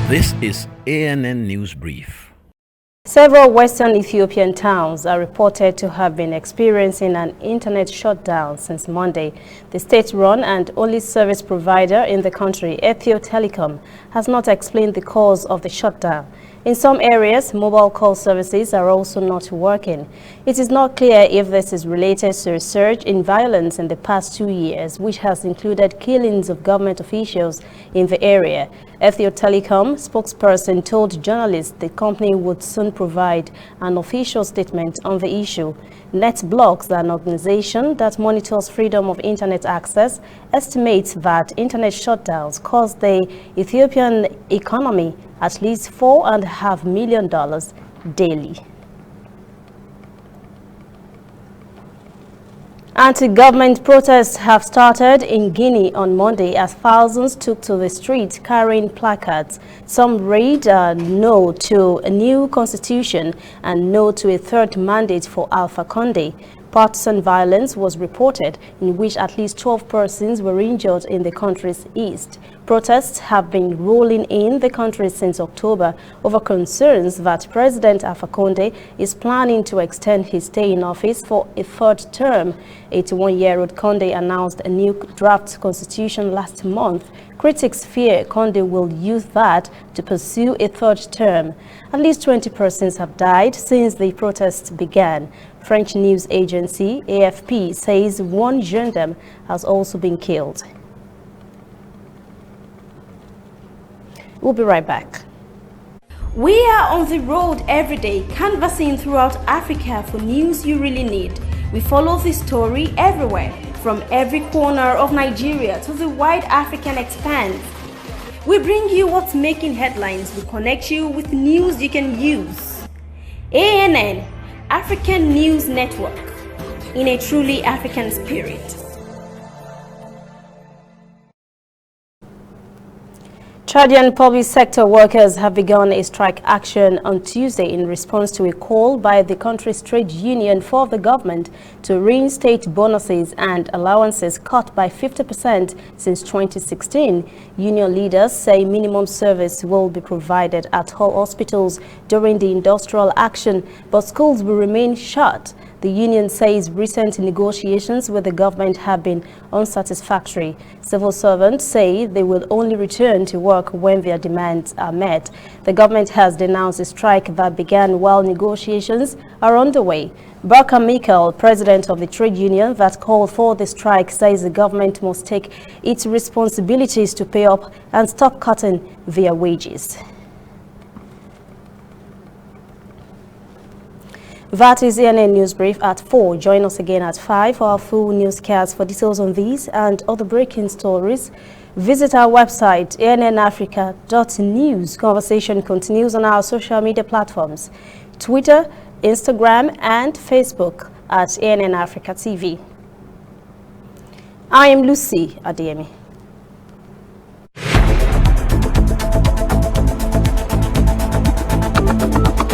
This is ANN News Brief. Several western Ethiopian towns are reported to have been experiencing an internet shutdown since Monday. The state-run and only service provider in the country, Ethiopia, has not explained the cause of the shutdown. In some areas, mobile call services are also not working. It is not clear if this is related to a surge in violence in the past 2 years, which has included killings of government officials in the area. Ethiopia spokesperson told journalists the company would soon provide an official statement on the issue. NetBlocks, an organization that monitors freedom of internet access, estimates that internet shutdowns cost the Ethiopian economy at least $4.5 million daily. Anti-government protests have started in Guinea on Monday as thousands took to the streets carrying placards. Some read no to a new constitution and no to a third mandate for Alpha Conde. Partisan violence was reported, in which at least 12 persons were injured in the country's east. Protests have been rolling in the country since October over concerns that President Alpha Conde is planning to extend his stay in office for a third term. 81-year-old Conde announced a new draft constitution last month. Critics fear Conde will use that to pursue a third term. At least 20 persons have died since the protests began. French news agency AFP says one gendarme has also been killed. We'll be right back. We are on the road every day, canvassing throughout Africa for news you really need. We follow this story everywhere, from every corner of Nigeria to the wide African expanse. We bring you what's making headlines. We connect you with news you can use. ANN, African News Network, in a truly African spirit. Chadian public sector workers have begun a strike action on Tuesday in response to a call by the country's trade union for the government to reinstate bonuses and allowances cut by 50% since 2016. Union leaders say minimum service will be provided at all hospitals during the industrial action, but schools will remain shut. The union says recent negotiations with the government have been unsatisfactory. Civil servants say they will only return to work when their demands are met. The government has denounced a strike that began while negotiations are underway. Barker Michael, president of the trade union that called for the strike, says the government must take its responsibilities to pay up and stop cutting their wages. That is ANN News Brief at 4. Join us again at 5 for our full newscast. For details on these and other breaking stories, visit our website, annafrica.news. Conversation continues on our social media platforms, Twitter, Instagram, and Facebook at ANN Africa TV. I am Lucy Adeyemi.